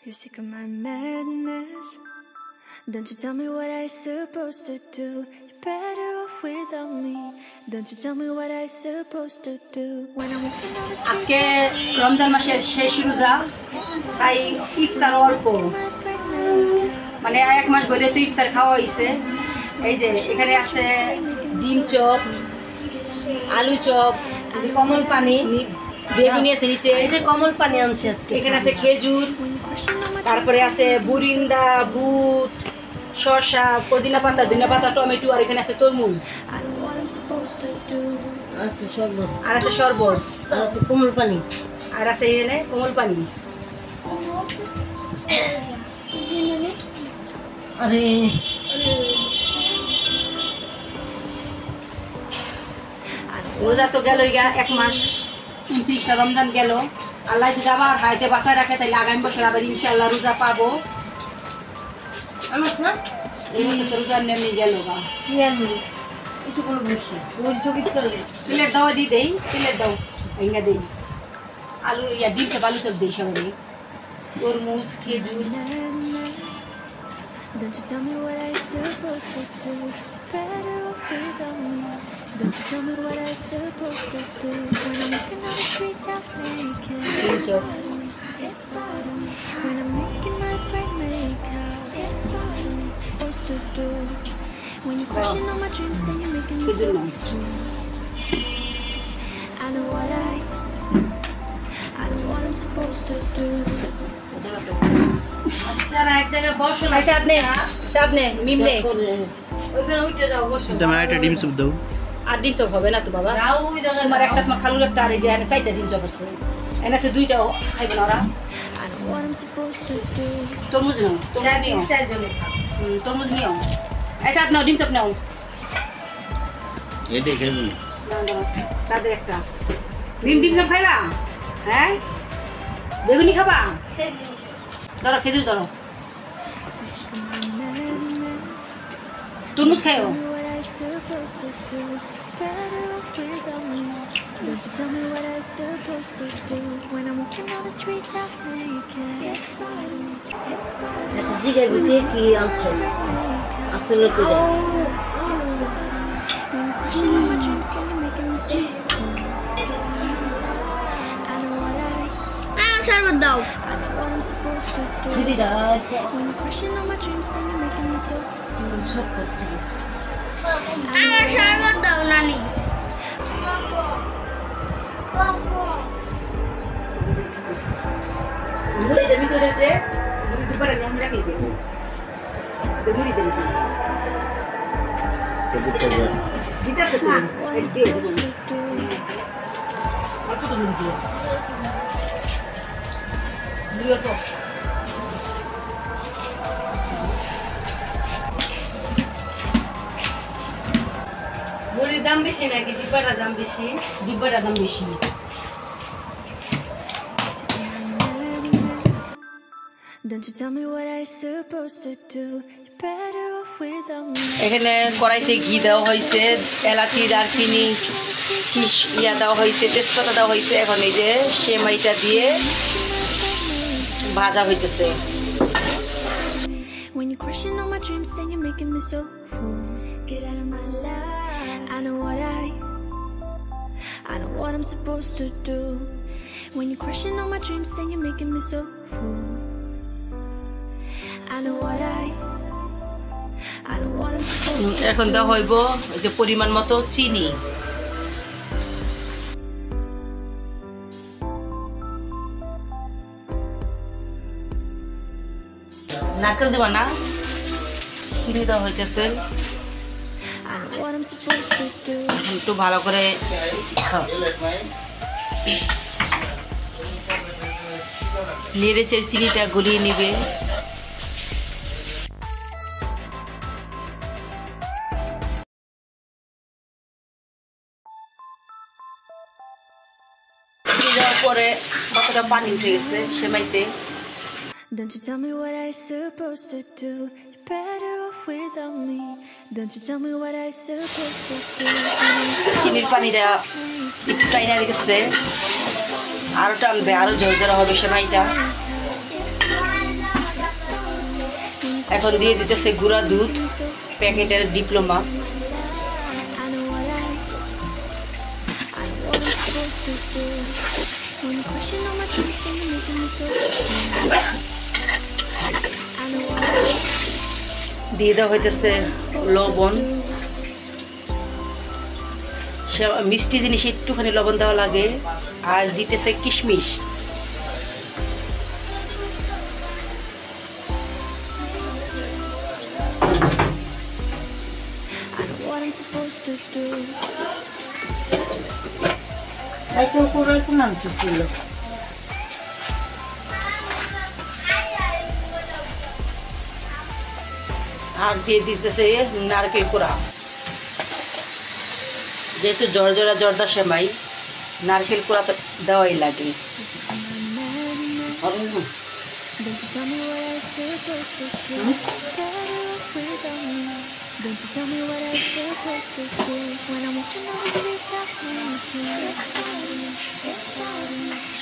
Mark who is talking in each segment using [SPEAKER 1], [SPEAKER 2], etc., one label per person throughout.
[SPEAKER 1] You're sick of my madness. Don't you tell me what I'm supposed to do. You're better off without me. Don't you tell me what I'm supposed to do. When I'm walking on the street.
[SPEAKER 2] আজকে রমজান মাসের শেষ রোজা, তাই ইফতার অল্প, মানে এক মাস ধরে তো ইফতার খাওয়া হয়েছে। এই যে এখানে আছে ডিম চপ, আলু চপ, কমল পানি, বেগুনি আছে নিচে, কমল পানি আনছে। এখানে আছে খেজুর, তারপরে আছে বুরিন্দা, বুট, শসা, পুদিনা পাতা, ধনিয়া পাতা, টমেটো, আর এখানে আছে তরমুজ, আর আছে শরবত, আর আছে কোমল পানি, আর আছে এখানে কোমল পানি। আরে রোজা তো গেল এক মাস, 29টা রমজান গেল। আল্লাহ যদি আবার হাইতে বাঁচায় রাখে তাহলে আগামী বছর আবার ইনশাআল্লাহ রোজা পাবো। আমার না এই বছর তো রোজা নেমে গেল গা, কি আনবি কিছু কোনো বসে ওই চকিত করলে প্লেট দাও, দিয়ে দেই, প্লেট দাও, ভেঙে দেই, আলু ইয়া ডিম চপ, আলু চপ দেই, সবাই তরমুজ, খেজুর।
[SPEAKER 1] Don't you tell me what I'm supposed to do. Better off without me. Don't you tell me what I'm supposed to do. When I'm walking on the streets half naked. It's bothering me, it's bothering me. When I'm making my brain make out. It's bothering me, supposed to do. When you're crushing all my dreams and you're making me so cool. I know what I'm supposed to do.
[SPEAKER 2] যারা এক জায়গায় বসো না, চাঁদ নে, চাঁদ নে, মিম নে, ওইখানে উঠে যাও, বসো।
[SPEAKER 3] তোমার একটা ডিম চপ দাও।
[SPEAKER 2] আর ডিম চপ হবে না তো বাবা, তোমার একটা, তোমার খালুর একটা, আর এই যে 4টা ডিম চপ আছে, এনে আছে 2টা খাইবে না ওরা। তরমুজ নাও, তরমুজ নিও, তরমুজ নিও, এই চাঁদ নাও, ডিম চপ নাও,
[SPEAKER 3] এটাই খাইবো না,
[SPEAKER 2] তাদের একটা ডিম চপ খাইবা? হ্যাঁ, বেগুনি খাবা? ধরো খেজুর, ধরো তরমুজ খাও।
[SPEAKER 1] Don't you tell me what I'm supposed to do. When I'm walking on the streets half naked. It's bothering me, it's bothering me.
[SPEAKER 2] জিগাই বিতে কি আছে আসলে তো
[SPEAKER 1] It's bothering me. When you're crushing all my dreams and you're making me so cool. I know what
[SPEAKER 2] শরবত দাও,
[SPEAKER 1] I know what I'm supposed to do.
[SPEAKER 2] ছিড়ি দাও,
[SPEAKER 1] When you're crushing all my dreams and you're making me so cool.
[SPEAKER 4] শরবত দাও নানি।
[SPEAKER 2] মুড়ি দেবি তো রে, মুড়ি দুপারে নিয়ে আমরা খেয়ে দেবো, মুড়ি দেবি দিতে আছে তো,
[SPEAKER 1] What I'm supposed to do.
[SPEAKER 2] অল্প তো মুড়ি দিও, মুড়ি তো মুড়ির দাম বেশি নাকি ডিব্বাটার দাম বেশি? ডিব্বাটার দাম বেশি।
[SPEAKER 1] Don't you tell me what I'm supposed to do. You're better off without me.
[SPEAKER 2] এখানে কড়াইতে ঘি দেওয়া হয়েছে, এলাচি, দারচিনি, ইয়া দেওয়া হয়েছে, তেজপাতা দেওয়া হয়েছে। এখন এই যে সেমাইটা দিয়ে ভাজা হইতেছে।
[SPEAKER 1] When you're crushing all my dreams and you're making me so full. Get out of my life. I know what I'm supposed to do. When you're crushing all my dreams and you're making me so full. I know what I'm supposed to do.
[SPEAKER 2] এখন দেওয়া হইব এই যে পরিমাণ মতো চিনি। নারকেল দেবা না, চিনি দেওয়া হইতেছে।
[SPEAKER 1] I know what I'm supposed to do.
[SPEAKER 2] একটু ভালো করে নেড়েচেড়ে চিনিটা গলিয়ে নিবে। দেওয়ার পরে কতটা পানি উঠে গেছে সেমাইতে।
[SPEAKER 1] Don't you tell me what I'm supposed to do. You're better off without me. Don't you tell me what I'm supposed to do.
[SPEAKER 2] চিনির পানিটা একটু টাইনা গেছে, আরো টানবে, আরো ঝরঝরা হবে সেমাইটা। এখন দিয়ে দিতেছে গুঁড়া দুধ প্যাকেটের ডিপ্লোমা। দিয়ে দেওয়া হইতেছে লবণ। মিষ্টি জিনিস একটুখানি লবণ দেওয়া লাগে। আর দিতেছে কিশমিশ। আর দিয়ে দিতেছে নারকেল কোড়া। যেহেতু জর্দা সেমাই, নারকেল কোড়া তো দেওয়াই লাগে।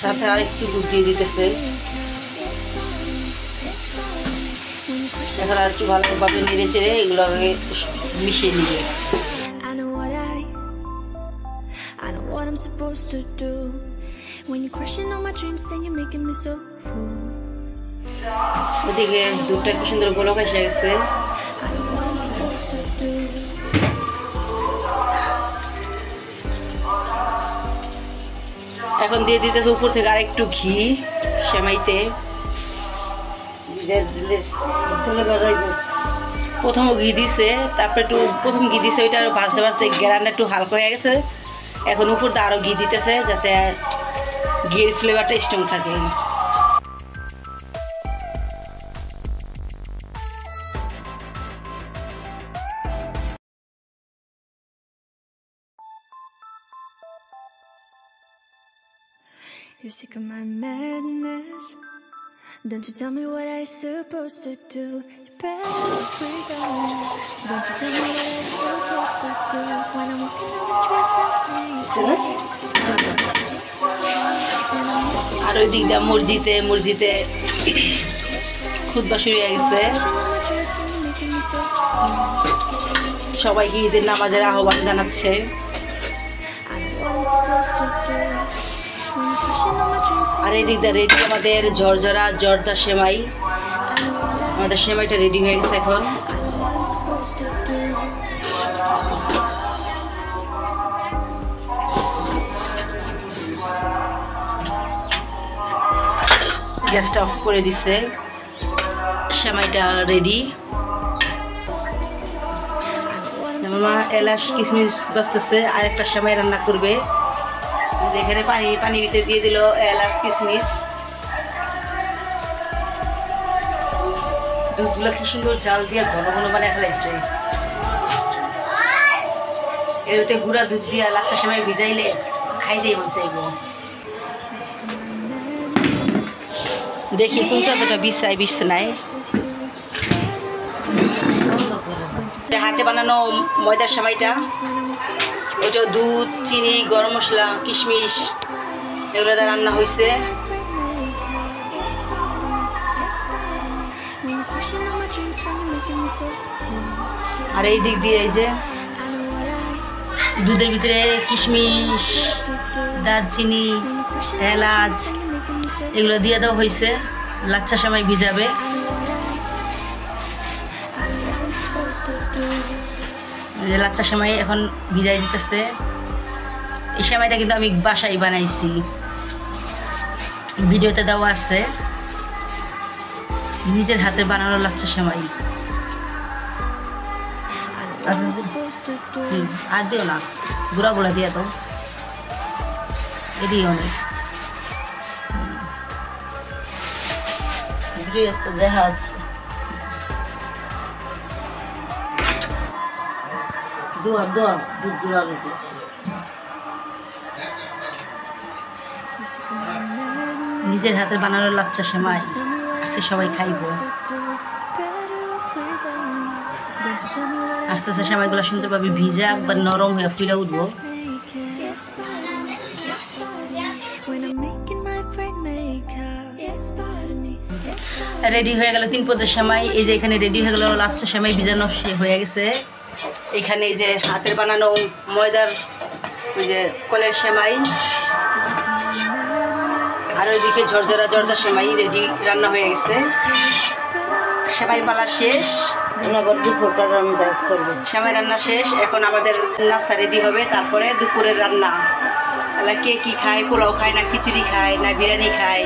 [SPEAKER 2] সাথে আর একটু দুধ দিয়ে দিতেছে। এখন আর একটু ভালোভাবে নেড়ে চেড়ে এগুলো আগে মিশিয়ে নিবে। ওদিকে দুধটা কি সুন্দর গোলক এসে গেছে। এখন দিয়ে দিতেছে উপর থেকে আর একটু ঘি সেমাইতে। প্রথম ঘি দিছে, তারপরে একটু প্রথম ঘি দিছে, ওইটা ভাজতে ভাজতে গ্যারান্ডা একটু হালকা হয়ে গেছে। এখন উপর দিয়ে আরও ঘি দিতেছে যাতে ঘিয়ের ফ্লেভারটা স্ট্রং থাকে।
[SPEAKER 1] You're sick of my madness. Don't you tell me what I'm supposed to do. You better breathe on me. Don't you tell me what I'm supposed to do. When I'm walking on the streets of
[SPEAKER 2] আর ওই দিক দিয়ে মসজিদে খুতবা শুরু হয়ে গেছে। সবাইকে ঈদের নামাজের আহ্বান জানাচ্ছে। আর এই দিক দিয়ে রেডি আমাদের জর্দা সেমাই। আমাদের সেমাইটা রেডি হয়ে গেছে। এখন গ্যাসটা অফ করে দিছে। সেমাইটা রেডি। মা এলাচ কিশমিশ বাজতেছে, আর একটা সেমাই রান্না করবে। এখানে পানি ভিতরে দিয়ে দিল এলাচ কিশমিশ। দুধগুলো কি সুন্দর জাল দিয়ে ঘন ঘন বানিয়ে ফেলাইছে। এর ভিতরে গুঁড়া দুধ দিয়ে লাচ্ছা সেমাই ভিজাইলে খাইতেই মন চাইব। দেখি কোন চাদরটা বিছতে নাই। হাতে বানানো ময়দার সেমাইটা, ওইটা দুধ, চিনি, গরম মশলা, কিশমিশ এগুলো দিয়ে রান্না হয়েছে। আর এই দিক দিয়ে এই যে দুধের ভিতরে কিশমিশ, দারচিনি, এলাচ এগুলো দিয়ে দেওয়া হয়েছে। লাচ্ছা সেমাই ভিজাবে। লাচ্ছা সেমাই এখন ভিজাই দিতেছে। এই সেমাইটা কিন্তু আমি বাসায় বানাইছি, ভিডিওতে দেওয়া আছে। নিজের হাতে বানানো লাচ্ছা সেমাই। আর দিও না, গুঁড়া দিয়ে তো এদিও অনেক দেখা আছে। নিজের হাতে বানানো লাচ্ছা সেমাই আজকে সবাই খাইব। আস্তে আস্তে সেমাইগুলো সুন্দরভাবে ভিজা একবার নরম হয়ে ফুলে উঠবো। রেডি হয়ে গেল 3 পদের সেমাই। এই যে এখানে রেডি হয়ে গেল লাচ্ছা সেমাই ভিজানো হয়ে গেছে। এখানে এই যে হাতের বানানো ময়দার ওই যে কলের সেমাই, আর ওইদিকে ঝরঝরা জর্দা সেমাই রেডি রান্না হয়ে গেছে। সেমাই পালা শেষ, সেমাই রান্না শেষ। এখন আমাদের নাস্তা রেডি হবে, তারপরে দুপুরের রান্না। কে কি খায়, পোলাও খায় না খিচুড়ি খায় না বিরিয়ানি খায়,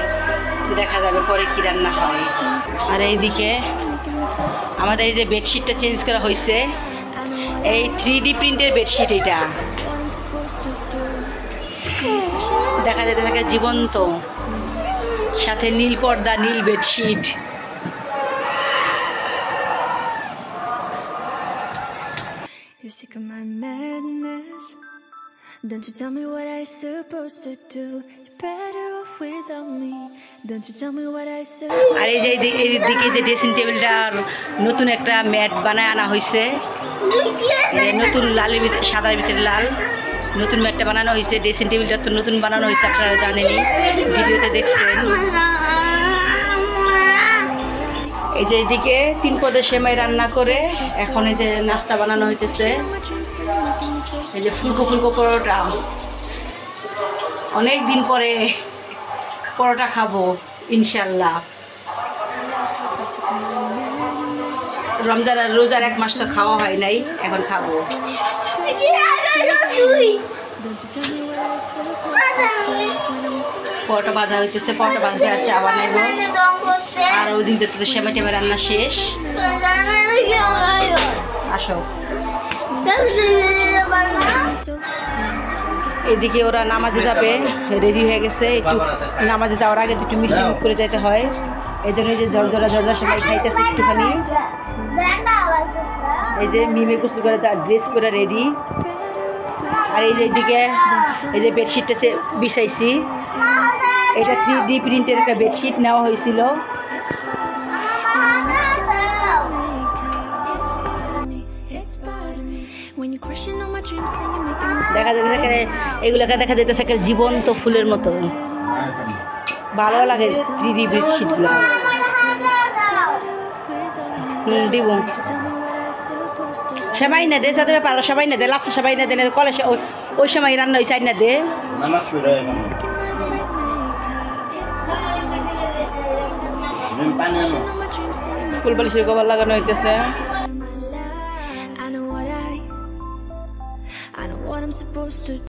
[SPEAKER 2] দেখা যাবে পরে কি রান্না হয়। আর এইদিকে আমাদের এই যে বেডশিটটা চেঞ্জ করা হয়েছে, এই 3D প্রিন্টের বেডশিট। এটা দেখা যেতে থাকে জীবন্ত, সাথে নীল পর্দা, নীল bedsheet.
[SPEAKER 1] You're sick of my madness. Don't you tell me what I supposed to do. You're better off without me. Don't you tell me what I supposed to do.
[SPEAKER 2] আর এই যে এইদিকে যে ড্রেসিং টেবিলটার নতুন একটা ম্যাট বানায় আনা হয়েছে, নতুন লালের ভিতরে সাদার ভিতরে লাল নতুন ম্যাটটা বানানো হয়েছে। ড্রেসিং টেবিলটা তো নতুন বানানো হয়েছে, আপনারা জানেনই, ভিডিওতে দেখছেন। এই যে এইদিকে 3 পদের সেমাই রান্না করে এখন এই যে নাস্তা বানানো হইতেছে। এই যে ফুলকো ফুলকো পরোটা, অনেক দিন পরে পরোটা খাবো ইনশাল্লাহ। রমজান আর রোজার 1 মাস তো খাওয়া হয় নাই, এখন খাবো।
[SPEAKER 1] Don't you tell me what I supposed to do.
[SPEAKER 2] পরোটা ভাজা হইতেছে, পরোটা ভাজবে আর চা বানাইব। আর ওই দিন তো সেমাই টেমাই রান্না শেষ। আসো, এদিকে ওরা নামাজে যাবে, রেডি হয়ে গেছে। একটু নামাজে যাওয়ার আগে একটু মিষ্টি মুখ করে যেতে হয়, এই জন্য যে জর্জরা সবাই খাইতেছে একটুখানি। এই যে মিমে কুচি করে ড্রেস করে রেডি। আর এই যে এদিকে এই যে বেডশিটটা বিছাইছি, এটা 3D প্রিন্টের একটা বেডশিট নেওয়া হয়েছিল। দেখা যাচ্ছে এগুলোকে দেখা যেতেছে একটা জীবন্ত ফুলের মতো, ভালো লাগে 3D বেডশিটগুলো। দিব সবাই না দে, যাদের পারো সবাই না দে, লাস্ট সবাই না দেন কলেজে ওই সময় রান্না হয়েছে না দে। ফুল বালিশের কভার লাগানো হইতেছে।
[SPEAKER 1] I know what I'm supposed to